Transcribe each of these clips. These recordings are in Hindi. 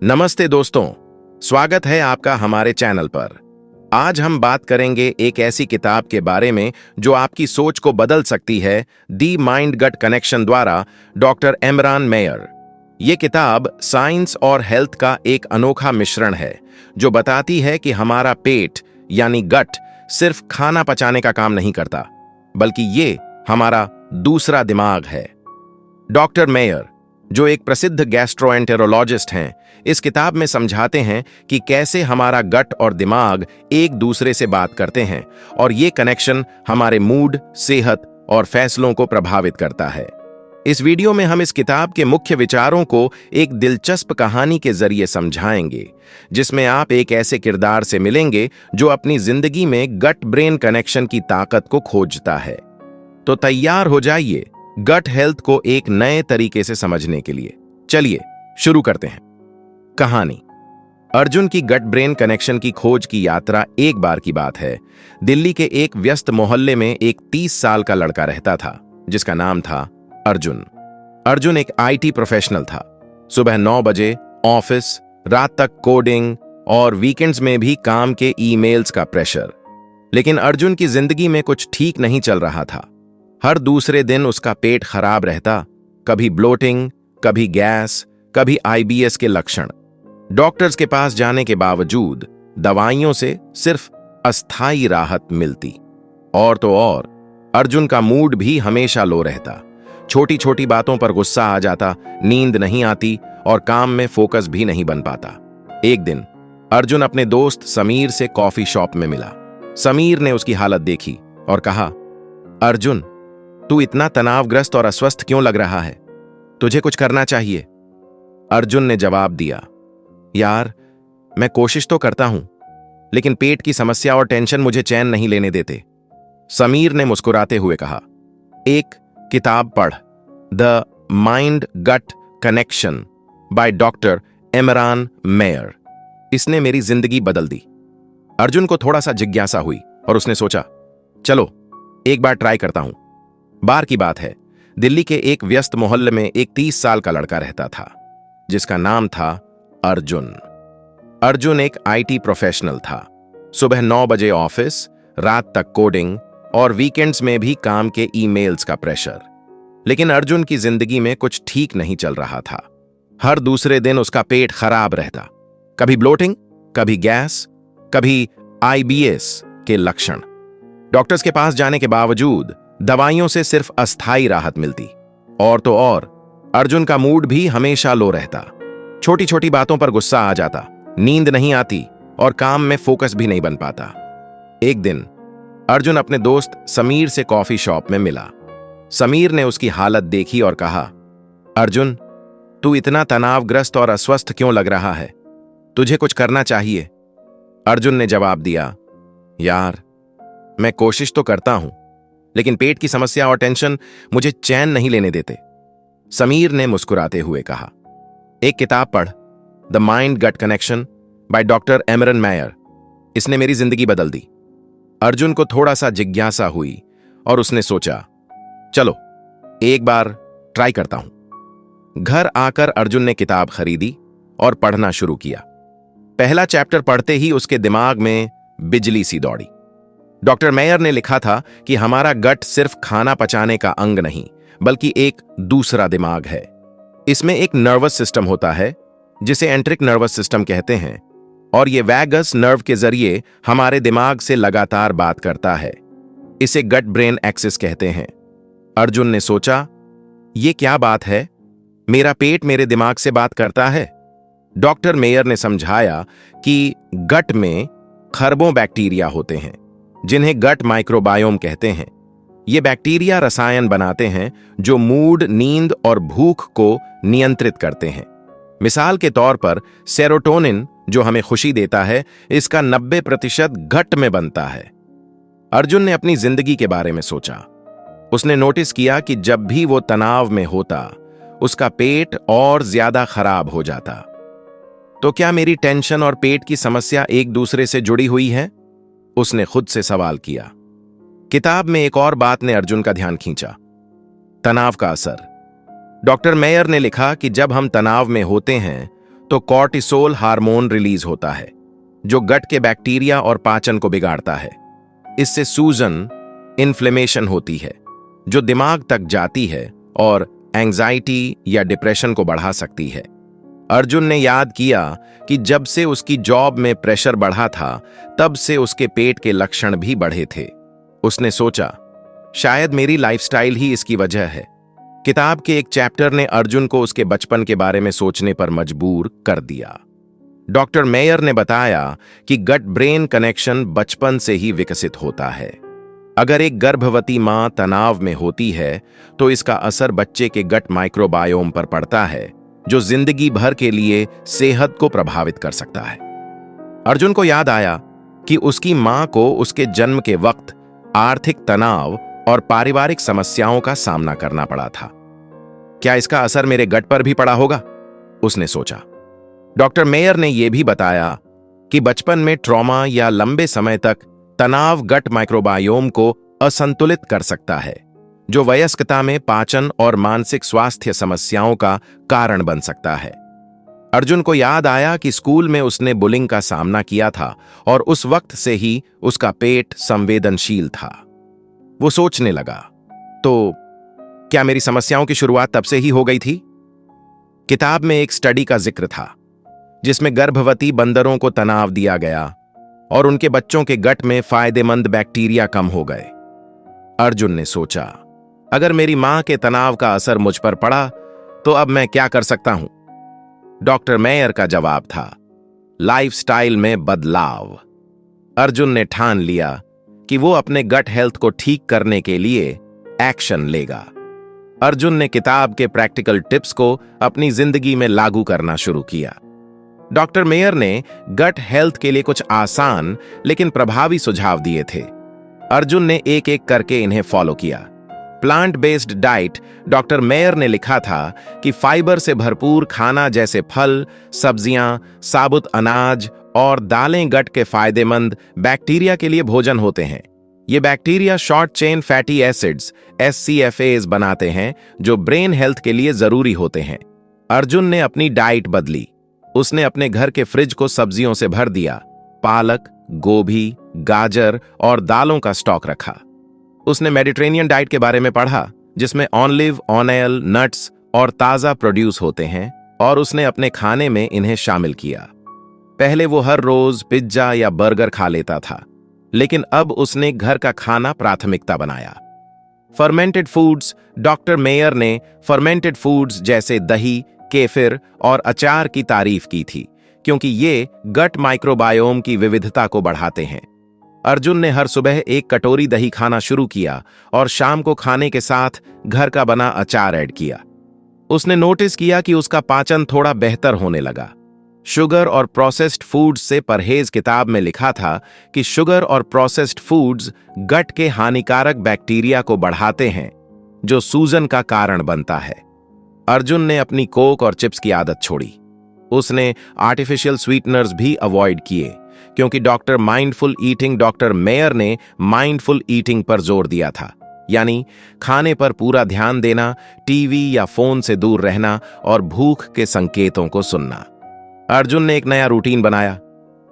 नमस्ते दोस्तों, स्वागत है आपका हमारे चैनल पर। आज हम बात करेंगे एक ऐसी किताब के बारे में जो आपकी सोच को बदल सकती है, दी माइंड गट कनेक्शन द्वारा डॉक्टर एमरान मेयर। ये किताब साइंस और हेल्थ का एक अनोखा मिश्रण है जो बताती है कि हमारा पेट यानी गट सिर्फ खाना पचाने का काम नहीं करता, बल्कि ये हमारा दूसरा दिमाग है। डॉक्टर मेयर, जो एक प्रसिद्ध गैस्ट्रोएंटेरोलॉजिस्ट हैं, इस किताब में समझाते हैं कि कैसे हमारा गट और दिमाग एक दूसरे से बात करते हैं और ये कनेक्शन हमारे मूड, सेहत और फैसलों को प्रभावित करता है। इस वीडियो में हम इस किताब के मुख्य विचारों को एक दिलचस्प कहानी के जरिए समझाएंगे, जिसमें आप एक ऐसे किरदार से मिलेंगे जो अपनी जिंदगी में गट ब्रेन कनेक्शन की ताकत को खोजता है। तो तैयार हो जाइए गट हेल्थ को एक नए तरीके से समझने के लिए। चलिए शुरू करते हैं। कहानी। अर्जुन की गट ब्रेन कनेक्शन की खोज की यात्रा एक बार की बात है। दिल्ली के एक व्यस्त मोहल्ले में एक 30 साल का लड़का रहता था जिसका नाम था अर्जुन। अर्जुन एक आईटी प्रोफेशनल था। सुबह 9 बजे ऑफिस, रात तक कोडिंग और वीकेंड्स में भी काम के ईमेल्स का प्रेशर। लेकिन अर्जुन की जिंदगी में कुछ ठीक नहीं चल रहा था। हर दूसरे दिन उसका पेट खराब रहता, कभी ब्लोटिंग, कभी गैस, कभी आईबीएस के लक्षण। डॉक्टर्स के पास जाने के बावजूद दवाइयों से सिर्फ अस्थायी राहत मिलती। और तो और अर्जुन का मूड भी हमेशा लो रहता। छोटी छोटी बातों पर गुस्सा आ जाता, नींद नहीं आती और काम में फोकस भी नहीं बन पाता। एक दिन अर्जुन अपने दोस्त समीर से कॉफी शॉप में मिला। समीर ने उसकी हालत देखी और कहा, अर्जुन, तू इतना तनावग्रस्त और अस्वस्थ क्यों लग रहा है? तुझे कुछ करना चाहिए। अर्जुन ने जवाब दिया, यार, मैं कोशिश तो करता हूं, लेकिन पेट की समस्या और टेंशन मुझे चैन नहीं लेने देते। समीर ने मुस्कुराते हुए कहा, एक किताब पढ़, the mind gut connection by doctor Emeran Mayer. इसने मेरी जिंदगी बदल दी। अर्जुन को थोड़ा सा जिज्ञासा हुई और उसने सोचा, चलो एक बार ट्राई करता हूं। बार की बात है, दिल्ली के एक व्यस्त मोहल्ले में एक 30 साल का लड़का रहता था जिसका नाम था अर्जुन। अर्जुन एक आईटी प्रोफेशनल था। सुबह 9 बजे ऑफिस, रात तक कोडिंग और वीकेंड्स में भी काम के ईमेल्स का प्रेशर। लेकिन अर्जुन की जिंदगी में कुछ ठीक नहीं चल रहा था। हर दूसरे दिन उसका पेट खराब रहता, कभी ब्लोटिंग, कभी गैस, कभी आईबीएस के लक्षण। डॉक्टर्स के पास जाने के बावजूद दवाइयों से सिर्फ अस्थायी राहत मिलती। और तो और अर्जुन का मूड भी हमेशा लो रहता। छोटी छोटी बातों पर गुस्सा आ जाता, नींद नहीं आती और काम में फोकस भी नहीं बन पाता। एक दिन अर्जुन अपने दोस्त समीर से कॉफी शॉप में मिला। समीर ने उसकी हालत देखी और कहा, अर्जुन, तू इतना तनावग्रस्त और अस्वस्थ क्यों लग रहा है? तुझे कुछ करना चाहिए। अर्जुन ने जवाब दिया, यार, मैं कोशिश तो करता हूं, लेकिन पेट की समस्या और टेंशन मुझे चैन नहीं लेने देते। समीर ने मुस्कुराते हुए कहा, एक किताब पढ़, the mind gut connection by doctor Emeran Mayer. इसने मेरी जिंदगी बदल दी। अर्जुन को थोड़ा सा जिज्ञासा हुई और उसने सोचा, चलो एक बार ट्राई करता हूं। घर आकर अर्जुन ने किताब खरीदी और पढ़ना शुरू किया। पहला चैप्टर पढ़ते ही उसके दिमाग में बिजली सी दौड़ी। डॉक्टर मेयर ने लिखा था कि हमारा गट सिर्फ खाना पचाने का अंग नहीं, बल्कि एक दूसरा दिमाग है। इसमें एक नर्वस सिस्टम होता है जिसे एंट्रिक नर्वस सिस्टम कहते हैं, और ये वैगस नर्व के जरिए हमारे दिमाग से लगातार बात करता है। इसे गट ब्रेन एक्सिस कहते हैं। अर्जुन ने सोचा, ये क्या बात है? मेरा पेट मेरे दिमाग से बात करता है। डॉक्टर मेयर ने समझाया कि गट में खरबों बैक्टीरिया होते हैं जिन्हें गट माइक्रोबायोम कहते हैं। ये बैक्टीरिया रसायन बनाते हैं जो मूड, नींद और भूख को नियंत्रित करते हैं। मिसाल के तौर पर सेरोटोनिन, जो हमें खुशी देता है, इसका 90% गट में बनता है। अर्जुन ने अपनी जिंदगी के बारे में सोचा। उसने नोटिस किया कि जब भी वो तनाव में होता, उसका पेट और ज्यादा खराब हो जाता। तो क्या मेरी टेंशन और पेट की समस्या एक दूसरे से जुड़ी हुई है? उसने खुद से सवाल किया। किताब में एक और बात ने अर्जुन का ध्यान खींचा, तनाव का असर। डॉक्टर मेयर ने लिखा कि जब हम तनाव में होते हैं तो कॉर्टिसोल हार्मोन रिलीज होता है, जो गट के बैक्टीरिया और पाचन को बिगाड़ता है। इससे सूजन, इन्फ्लेमेशन होती है, जो दिमाग तक जाती है और एंजाइटी या डिप्रेशन को बढ़ा सकती है। अर्जुन ने याद किया कि जब से उसकी जॉब में प्रेशर बढ़ा था, तब से उसके पेट के लक्षण भी बढ़े थे। उसने सोचा, शायद मेरी लाइफस्टाइल ही इसकी वजह है। किताब के एक चैप्टर ने अर्जुन को उसके बचपन के बारे में सोचने पर मजबूर कर दिया। डॉक्टर मेयर ने बताया कि गट ब्रेन कनेक्शन बचपन से ही विकसित होता है। अगर एक गर्भवती मां तनाव में होती है, तो इसका असर बच्चे के गट माइक्रोबायोम पर पड़ता है, जो जिंदगी भर के लिए सेहत को प्रभावित कर सकता है। अर्जुन को याद आया कि उसकी मां को उसके जन्म के वक्त आर्थिक तनाव और पारिवारिक समस्याओं का सामना करना पड़ा था। क्या इसका असर मेरे गट पर भी पड़ा होगा? उसने सोचा। डॉक्टर मेयर ने यह भी बताया कि बचपन में ट्रॉमा या लंबे समय तक तनाव गट माइक्रोबायोम को असंतुलित कर सकता है, जो वयस्कता में पाचन और मानसिक स्वास्थ्य समस्याओं का कारण बन सकता है। अर्जुन को याद आया कि स्कूल में उसने बुलिंग का सामना किया था और उस वक्त से ही उसका पेट संवेदनशील था। वो सोचने लगा, तो क्या मेरी समस्याओं की शुरुआत तब से ही हो गई थी? किताब में एक स्टडी का जिक्र था, जिसमें गर्भवती बंदरों को तनाव दिया गया और उनके बच्चों के गट में फायदेमंद बैक्टीरिया कम हो गए। अर्जुन ने सोचा, अगर मेरी मां के तनाव का असर मुझ पर पड़ा, तो अब मैं क्या कर सकता हूं? डॉक्टर मेयर का जवाब था, लाइफस्टाइल में बदलाव। अर्जुन ने ठान लिया कि वो अपने गट हेल्थ को ठीक करने के लिए एक्शन लेगा। अर्जुन ने किताब के प्रैक्टिकल टिप्स को अपनी जिंदगी में लागू करना शुरू किया। डॉक्टर मेयर ने गट हेल्थ के लिए कुछ आसान लेकिन प्रभावी सुझाव दिए थे। अर्जुन ने एक एक करके इन्हें फॉलो किया। Plant based diet, doctor mayor ने लिखा था कि फाइबर से भरपूर खाना जैसे फल, सब्जियां, साबुत अनाज और दालें गट के फायदेमंद बैक्टीरिया के लिए भोजन होते हैं। ये bacteria short chain fatty acids SCFAs बनाते हैं, जो ब्रेन हेल्थ के लिए जरूरी होते हैं। अर्जुन ने अपनी डाइट बदली। उसने अपने घर के फ्रिज को सब्जियों से भर दिया। पालक, गोभी, गाजर और दालों का स्टॉक रखा। उसने मेडिटेरेनियन डाइट के बारे में पढ़ा, जिसमें ऑलिव ऑयल, नट्स और ताजा प्रोड्यूस होते हैं, और उसने अपने खाने में इन्हें शामिल किया। पहले वो हर रोज पिज्जा या बर्गर खा लेता था, लेकिन अब उसने घर का खाना प्राथमिकता बनाया। फर्मेंटेड फूड्स, डॉक्टर मेयर ने फर्मेंटेड फूड्स जैसे दही, केफिर और अचार की तारीफ की थी, क्योंकि ये गट माइक्रोबायोम की विविधता को बढ़ाते हैं। अर्जुन ने हर सुबह एक कटोरी दही खाना शुरू किया और शाम को खाने के साथ घर का बना अचार ऐड किया। उसने नोटिस किया कि उसका पाचन थोड़ा बेहतर होने लगा। शुगर और प्रोसेस्ड फूड्स से परहेज, किताब में लिखा था कि शुगर और प्रोसेस्ड फूड्स गट के हानिकारक बैक्टीरिया को बढ़ाते हैं, जो सूजन का कारण बनता है। अर्जुन ने अपनी कोक और चिप्स की आदत छोड़ी। उसने आर्टिफिशियल स्वीटनर्स भी अवॉइड किए, क्योंकि डॉक्टर मेयर ने माइंडफुल ईटिंग पर जोर दिया था, यानी खाने पर पूरा ध्यान देना, टीवी या फोन से दूर रहना और भूख के संकेतों को सुनना। अर्जुन ने एक नया रूटीन बनाया।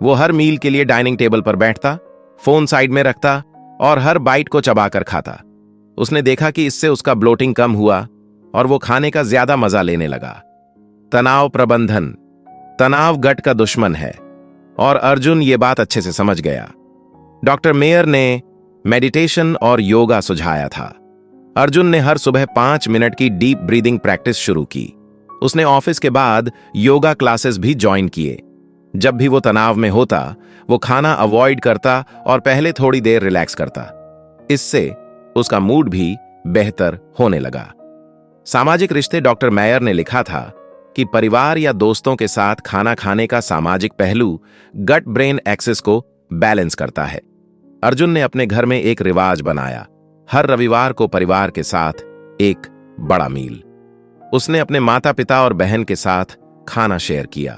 वो हर मील के लिए डाइनिंग टेबल पर बैठता, फोन साइड में रखता और हर बाइट को चबाकर खाता। उसने देखा कि इससे उसका ब्लोटिंग कम हुआ और वो खाने का ज्यादा मजा लेने लगा। तनाव प्रबंधन, तनाव गट का दुश्मन है और अर्जुन ये बात अच्छे से समझ गया। डॉक्टर मेयर ने मेडिटेशन और योगा सुझाया था। अर्जुन ने हर सुबह 5 मिनट की डीप ब्रीदिंग प्रैक्टिस शुरू की। उसने ऑफिस के बाद योगा क्लासेस भी ज्वाइन किए। जब भी वो तनाव में होता, वो खाना अवॉइड करता और पहले थोड़ी देर रिलैक्स करता। इससे उसका मूड भी बेहतर होने लगा। सामाजिक रिश्ते, डॉक्टर मेयर ने लिखा था कि परिवार या दोस्तों के साथ खाना खाने का सामाजिक पहलू गट ब्रेन एक्सिस को बैलेंस करता है। अर्जुन ने अपने घर में एक रिवाज बनाया, हर रविवार को परिवार के साथ एक बड़ा मील। उसने अपने माता पिता और बहन के साथ खाना शेयर किया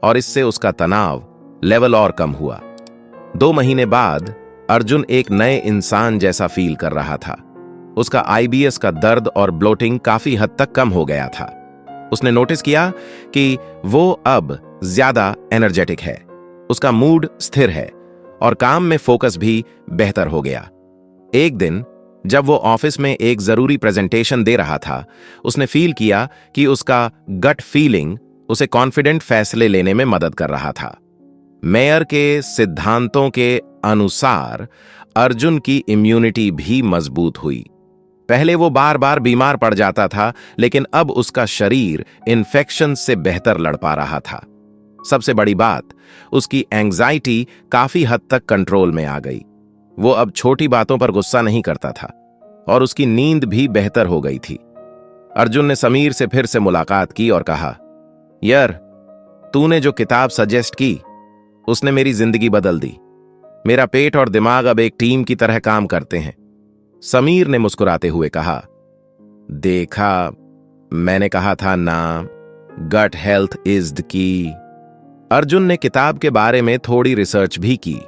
और इससे उसका तनाव लेवल और कम हुआ। 2 महीने बाद अर्जुन एक नए इंसान जैसा फील कर रहा था। उसका IBS का दर्द और ब्लोटिंग काफी हद तक कम हो गया था। उसने नोटिस किया कि वो अब ज्यादा एनर्जेटिक है, उसका मूड स्थिर है और काम में फोकस भी बेहतर हो गया। एक दिन जब वो ऑफिस में एक जरूरी प्रेजेंटेशन दे रहा था, उसने फील किया कि उसका गट फीलिंग उसे कॉन्फिडेंट फैसले लेने में मदद कर रहा था। मेयर के सिद्धांतों के अनुसार अर्जुन की इम्यूनिटी भी मजबूत हुई। पहले वो बार बार बीमार पड़ जाता था, लेकिन अब उसका शरीर इन्फेक्शन से बेहतर लड़ पा रहा था। सबसे बड़ी बात, उसकी एंजाइटी काफी हद तक कंट्रोल में आ गई। वो अब छोटी बातों पर गुस्सा नहीं करता था और उसकी नींद भी बेहतर हो गई थी। अर्जुन ने समीर से फिर से मुलाकात की और कहा, यार, तूने जो किताब सजेस्ट की उसने मेरी जिंदगी बदल दी। मेरा पेट और दिमाग अब एक टीम की तरह काम करते हैं। समीर ने मुस्कुराते हुए कहा, देखा, मैंने कहा था ना, gut health is the key. Arjun ने किताब के बारे में थोड़ी रिसर्च भी की।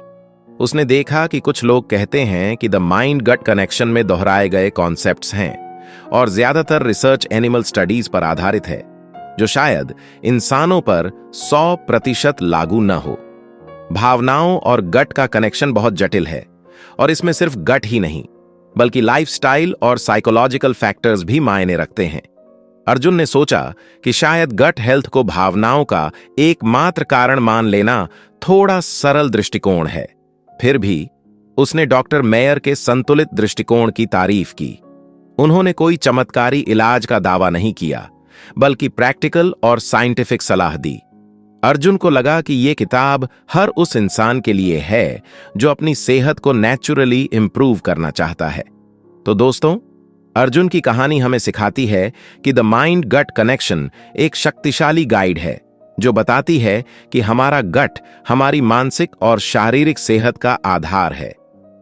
उसने देखा कि कुछ लोग कहते हैं कि द माइंड गट कनेक्शन में दोहराए गए कॉन्सेप्ट्स हैं और ज्यादातर रिसर्च एनिमल स्टडीज पर आधारित है, जो शायद इंसानों पर 100% लागू न हो। भावनाओं और गट का कनेक्शन बहुत जटिल है और इसमें सिर्फ गट ही नहीं, बल्कि लाइफस्टाइल और साइकोलॉजिकल फैक्टर्स भी मायने रखते हैं। अर्जुन ने सोचा कि शायद गट हेल्थ को भावनाओं का एकमात्र कारण मान लेना थोड़ा सरल दृष्टिकोण है। फिर भी उसने डॉक्टर मेयर के संतुलित दृष्टिकोण की तारीफ की। उन्होंने कोई चमत्कारी इलाज का दावा नहीं किया, बल्कि प्रैक्टिकल और साइंटिफिक सलाह दी। अर्जुन को लगा कि यह किताब हर उस इंसान के लिए है जो अपनी सेहत को नेचुरली इंप्रूव करना चाहता है। तो दोस्तों, अर्जुन की कहानी हमें सिखाती है कि द माइंड गट कनेक्शन एक शक्तिशाली गाइड है जो बताती है कि हमारा गट हमारी मानसिक और शारीरिक सेहत का आधार है।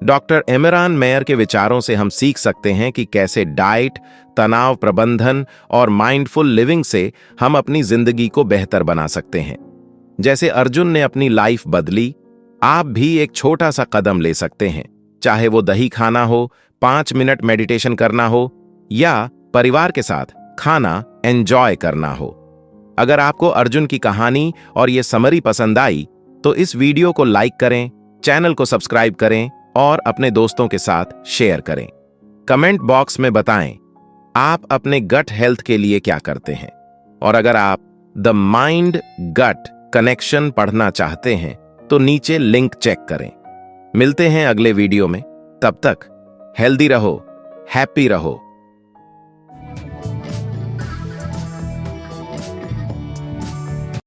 डॉक्टर एमरान मेयर के विचारों से हम सीख सकते हैं कि कैसे डाइट, तनाव प्रबंधन और माइंडफुल लिविंग से हम अपनी जिंदगी को बेहतर बना सकते हैं। जैसे अर्जुन ने अपनी लाइफ बदली, आप भी एक छोटा सा कदम ले सकते हैं, चाहे वो दही खाना हो, 5 मिनट मेडिटेशन करना हो या परिवार के साथ खाना एंजॉय करना हो। अगर आपको अर्जुन की कहानी और ये समरी पसंद आई तो इस वीडियो को लाइक करें, चैनल को सब्सक्राइब करें और अपने दोस्तों के साथ शेयर करें। कमेंट बॉक्स में बताएं आप अपने गट हेल्थ के लिए क्या करते हैं, और अगर आप द माइंड गट कनेक्शन पढ़ना चाहते हैं तो नीचे लिंक चेक करें। मिलते हैं अगले वीडियो में। तब तक हेल्दी रहो, हैप्पी रहो